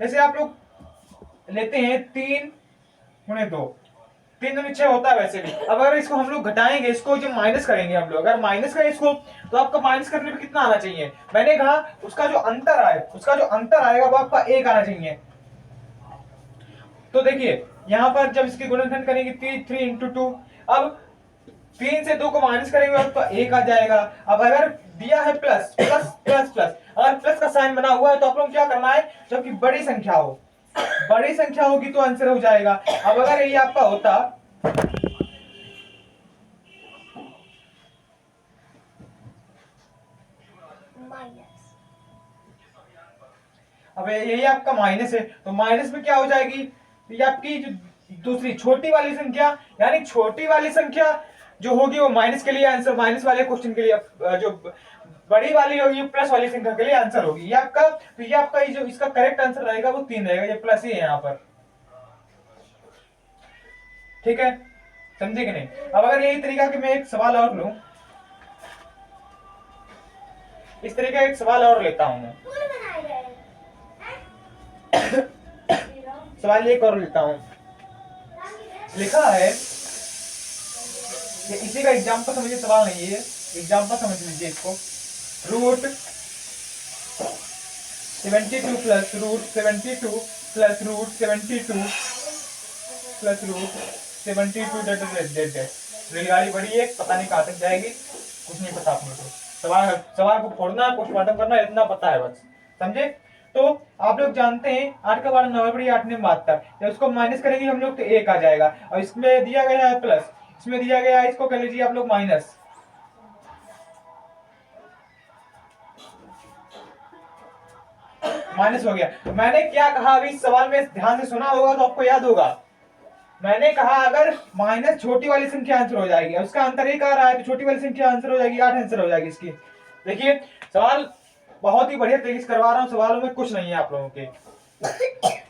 जैसे आप लोग लेते हैं 3×2, 3 दूनी 6 होता है वैसे भी। अब अगर इसको हम लोग घटाएंगे, इसको जो माइनस करेंगे हम लोग, अगर माइनस करें इसको, तो आपका माइनस करने पे कितना आना चाहिए, मैंने कहा उसका जो अंतर आएगा वो आपका 1 आना चाहिए। तो देखिए यहां पर जब इसके गुणनखंड करेंगे 3×2, अब 3 से 2 को माइनस करेंगे तो 1 आ जाएगा। अब अगर दिया है प्लस प्लस प्लस प्लस, अगर प्लस का साइन बना हुआ है तो आप लोग क्या करना है, जबकि बड़ी संख्या होगी तो आंसर हो जाएगा। अब अगर ये आपका होता, अब यही आपका माइनस है, तो माइनस में क्या हो जाएगी, ये आपकी जो दूसरी छोटी वाली संख्या, यानी छोटी वाली संख्या जो होगी वो माइनस के लिए आंसर, माइनस वाले क्वेश्चन के लिए जो बड़ी वाली होगी प्लस वाली संख्या के लिए आंसर होगी। ये आपका, तो ये आपका जो इसका करेक्ट आंसर रहेगा वो 3 रहेगा, ये प्लस ही है यहाँ पर, ठीक है, समझे कि नहीं। अब अगर यही तरीका कि मैं एक सवाल और लूं, इस तरीके का एक सवाल और लेता हूं मैं, सवाल एक और लेता हूं, लिखा है इसी का एग्जाम्पल समझिए, सवाल नहीं है, एग्जाम्पल समझ लीजिए इसको। √72 प्लस √72 प्लस √72 प्लस √72 रेलगाड़ी बड़ी है, पता नहीं कहां तक जाएगी, कुछ नहीं पता अपने को। सवाल को फोड़ना है, पोस्टमार्टम करना है, इतना पता है बस, समझे। तो आप लोग जानते हैं 8 का 12 9 बड़ी 8 ने 72, जब उसको माइनस करेंगे हम लोग तो 1 आ जाएगा। और इसमें दिया गया है प्लस, इसमें दिया गया है, इसको कर लीजिए आप लोग माइनस। माइनस हो गया। मैंने क्या कहा अभी सवाल में ध्यान से सुना होगा तो आपको याद होगा, मैंने कहा अगर माइनस छोटी वाली संख्या आंसर हो जाएगी, उसका अंतर एक आ रहा है तो छोटी वाली संख्या आंसर हो जाएगी, 8 आंसर हो जाएगी इसकी। देखिए सवाल बहुत ही बढ़िया तरीके से करवा रहा हूँ, सवालों में कुछ नहीं है आप लोगों के।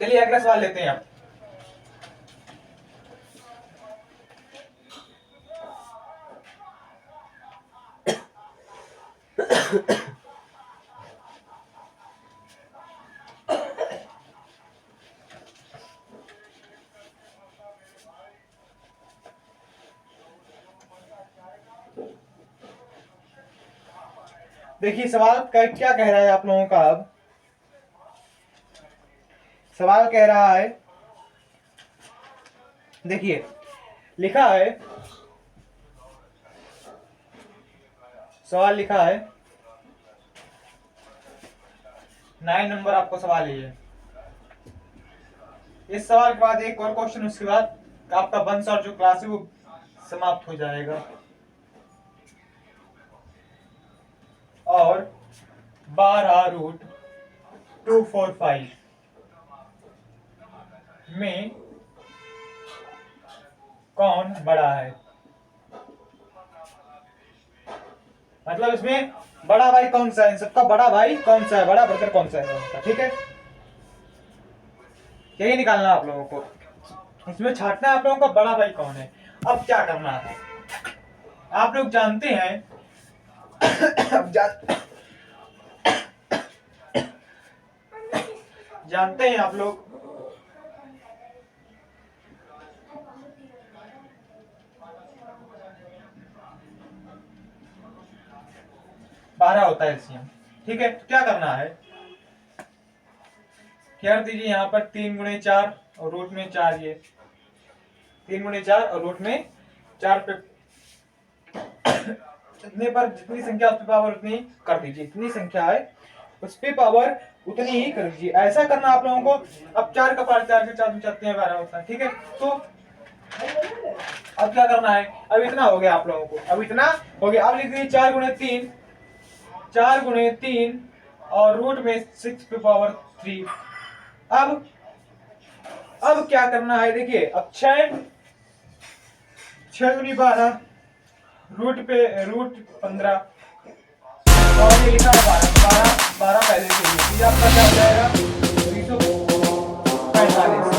चलिए अगला सवाल लेते हैं आप। देखिए सवाल क्या कह रहा है आप लोगों का। अब सवाल कह रहा है, देखिए लिखा है, सवाल लिखा है 9 नंबर आपको सवाल है। इस सवाल के बाद एक और क्वेश्चन, उसके बाद आपका वंश और जो क्लास है वो समाप्त हो जाएगा। और 12√245 में कौन बड़ा है? मतलब इसमें बड़ा भाई कौन सा है, सबका बड़ा भाई कौन सा है, बड़ा ब्रदर कौन सा है, ठीक है। यही निकालना आप लोगों को, इसमें छांटना है आप लोगों का बड़ा भाई कौन है। अब क्या करना है, आप लोग जानते हैं अब जानते हैं आप लोग 12 होता है एलसीएम, ठीक है। तो क्या करना है, क्या कर दीजिए यहाँ पर 3 गुणे 4 और रूट में 4, ये 3 गुणे 4 और रूट में 4 पे इतने पर जितनी संख्या उस पे पावर उतनी कर दीजिए, इतनी संख्या है उस पे पावर उतनी ही कर दीजिए। ऐसा करना आप लोगों को। अब 4 का पावर 4 से 4 चलते हैं 12 होता है, ठीक है। तो अब क्या करना है, अब इतना हो गया आप लोगों को, अब इतना हो गया। अब लिख दीजिए 4 गुणे 3, 4 गुणे 3 और रूट में 6 पे पावर 3। अब क्या करना है, देखिए अब 6 गुनी 12 रूट पे रूट 15 और ये लिखा है 12 पहले से ही, आपका क्या हो जाएगा 345।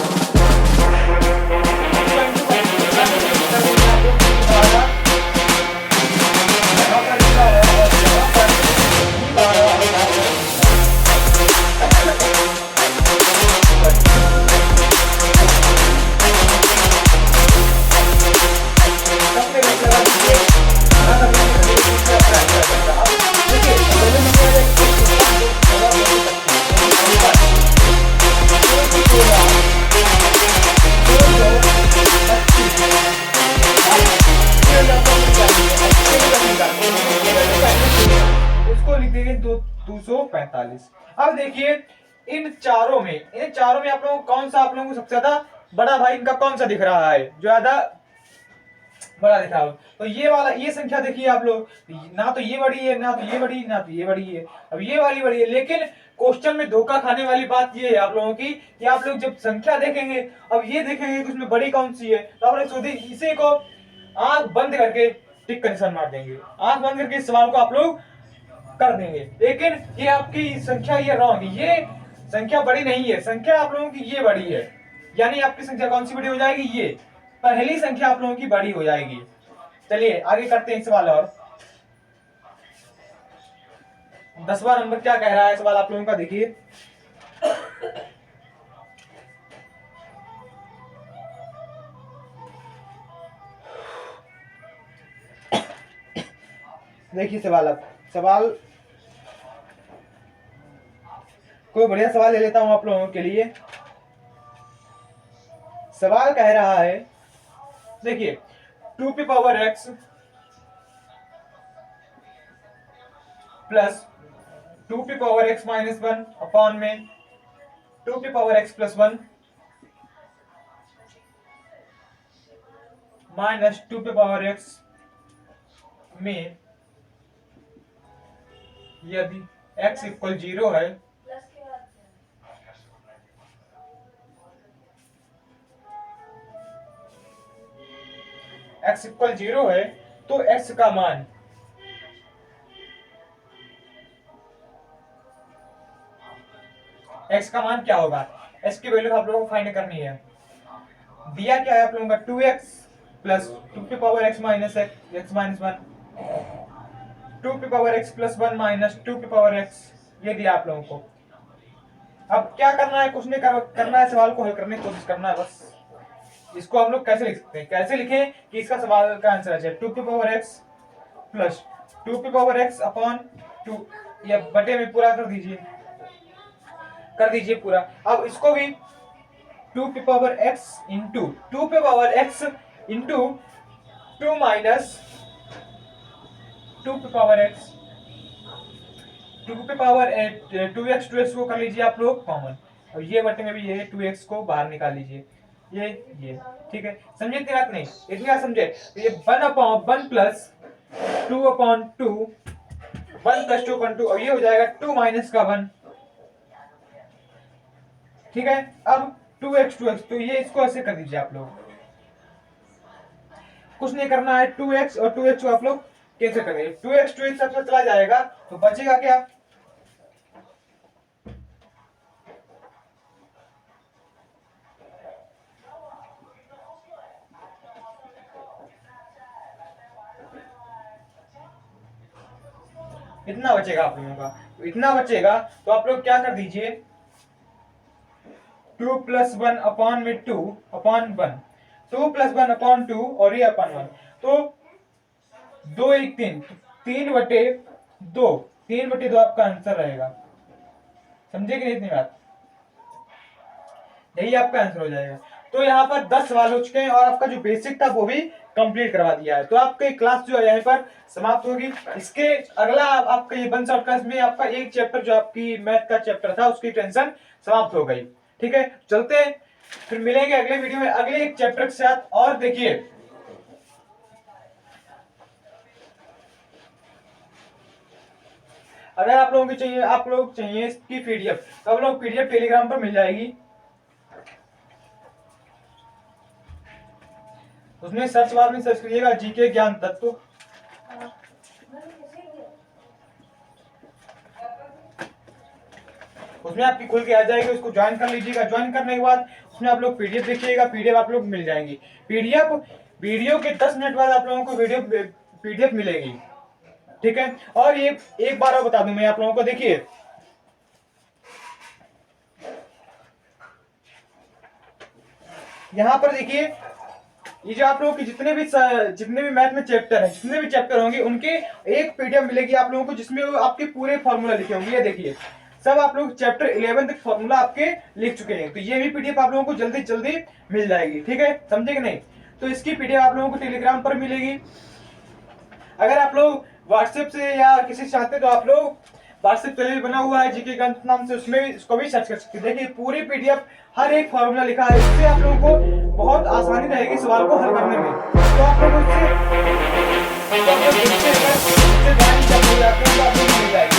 उसको लिख देंगे 245। अब देखिए इन चारों में आप लोगों को कौन सा, आप लोगों को सबसे ज्यादा बड़ा भाई इनका कौन सा दिख रहा है, जो ज्यादा बड़ा दिख रहा हो। तो ये वाला, ये संख्या देखिए आप लोग, ना तो ये बड़ी है, ना तो ये बड़ी, ना तो ये बड़ी है, अब ये वाली बड़ी है। लेकिन क्वेश्चन में धोखा खाने वाली बात ये है आप लोगों की कि आप लोग जब संख्या देखेंगे, अब ये देखेंगे कि उसमें बड़ी कौन सी है, तो आप लोग सोचिए इसे को आंख बंद करके टिक का निशान मार देंगे, आंख बंद करके इस सवाल को आप लोग कर देंगे। लेकिन ये आपकी संख्या ये रॉन्ग, ये संख्या बड़ी नहीं है, संख्या आप लोगों की ये बड़ी है। यानी आपकी संख्या कौन सी बड़ी हो जाएगी, ये पहली संख्या आप लोगों की बड़ी हो जाएगी। चलिए आगे करते हैं सवाल। और 10वां नंबर क्या कह रहा है सवाल आप लोगों का, देखिए देखिए सवाल, अब सवाल कोई बढ़िया सवाल ले लेता हूं आप लोगों के लिए। सवाल कह रहा है, देखिए 2 पे पावर x प्लस 2 पे पावर x माइनस 1 अपॉन में 2 पे पावर x प्लस 1 माइनस 2 पे पावर x में यदि x इक्वल 0 है x इक्वल 0 है तो x का मान क्या होगा, x की वैल्यू आप लोगों को फाइंड करनी है। दिया क्या है आप लोगों का 2x प्लस 2 की power x minus x minus 1, 2 की पावर x प्लस 1 माइनस 2 की पावर x, ये दिया आप लोगों को। अब क्या करना है, कुछ नहीं करना है, सवाल को हल करने की कोशिश करना है बस। इसको हम लोग कैसे लिख सकते हैं, कैसे लिखें कि इसका सवाल का आंसर आ जाए। 2 की पावर x प्लस 2 की पावर x अपॉन 2, ये बटे में पूरा कर दीजिए पूरा। अब इसको भी 2 की पावर x इंटू 2 की पावर x इंटू 2 माइनस 2 की पावर x, 2 की पावर 2x को कर लीजिए आप लोग कॉमन। अब ये बटे में भी ये 2x को बाहर निकाल लीजिए, ये ठीक है। समझे इतनी बात नहीं, इतनी बात समझे तो ये 1 प्लस 2 अपॉन 2, 1 प्लस 2 अपॉन 2, और ये हो जाएगा 2 माइनस का 1, ठीक है। अब 2x तो ये इसको ऐसे कर दीजिए आप लोग, कुछ नहीं करना है। 2x और 2x को आप लोग कैसे करेंगे, 2x सबसे चला जाएगा तो बचेगा क्या, इतना बचेगा आप लोगों का। इतना बचेगा तो आप लोग क्या कर दीजिए, 2 प्लस 1 अपॉन में 2 अपॉन 1, 2 प्लस 1 अपॉन 2 और ये अपॉन 1, तो 2 1 3, 3 बटे 2 आपका आंसर रहेगा। समझे कि नहीं इतनी बात, यही आपका आंसर हो जाएगा। तो यहाँ पर 10 सवाल हो चुके हैं और आपका जो बेसिक था वो भी कंप्लीट करवा दिया है। तो आपकी क्लास जो है यहाँ पर समाप्त होगी। इसके अगला आपका ये वन शॉट क्लास में आपका एक चैप्टर जो आपकी मैथ का चैप्टर था उसकी टेंशन समाप्त हो गई, ठीक है। चलते हैं, फिर मिलेंगे अगले वीडियो में अगले एक चैप्टर के साथ। और देखिए अगर आप लोगों को चाहिए इसकी पीडीएफ तो आप लोग पीडीएफ टेलीग्राम पर मिल जाएगी, उसमें सर्च बार में सर्च करिएगा जीके ज्ञान तत्व, उसमें आपकी खुल के आ जाएगी, उसको ज्वाइन कर लीजिएगा। ज्वाइन करने के बाद उसमें आप लोग पीडीएफ देखिएगा, पीडीएफ आप लोग मिल जाएंगी। पीडीएफ वीडियो के 10 मिनट बाद आप लोगों को पीडीएफ मिलेगी, ठीक है। और ये एक बार और बता दूं मैं आप लोगों को, देखिए यहां पर देखिए ये जो आप लोगों के जितने भी मैथ में चैप्टर है, जितने भी चैप्टर होंगे उनके एक पीडीएफ मिलेगी आप लोगों को, जिसमें आपके पूरे फॉर्मूला लिखे होंगे। ये देखिए सब आप लोग चैप्टर 11 तक फॉर्मूला आपके लिख चुके हैं, तो ये भी पीडीएफ आप लोगों को जल्दी मिल जाएगी, ठीक है। समझे कि नहीं, तो इसकी पीडीएफ आप लोगों को टेलीग्राम पर मिलेगी। अगर आप लोग व्हाट्सएप से या किसी से चाहते तो आप लोग व्हाट्सएप चैनल बना हुआ है जीके गणित नाम से, उसमें इसको भी सर्च कर सकते हैं। देखिए पूरी पीडीएफ हर एक फॉर्मूला लिखा है, इससे आप लोगों को बहुत आसानी रहेगी सवाल को हल करने में। तो आप लोग उससे मिल जाएगी।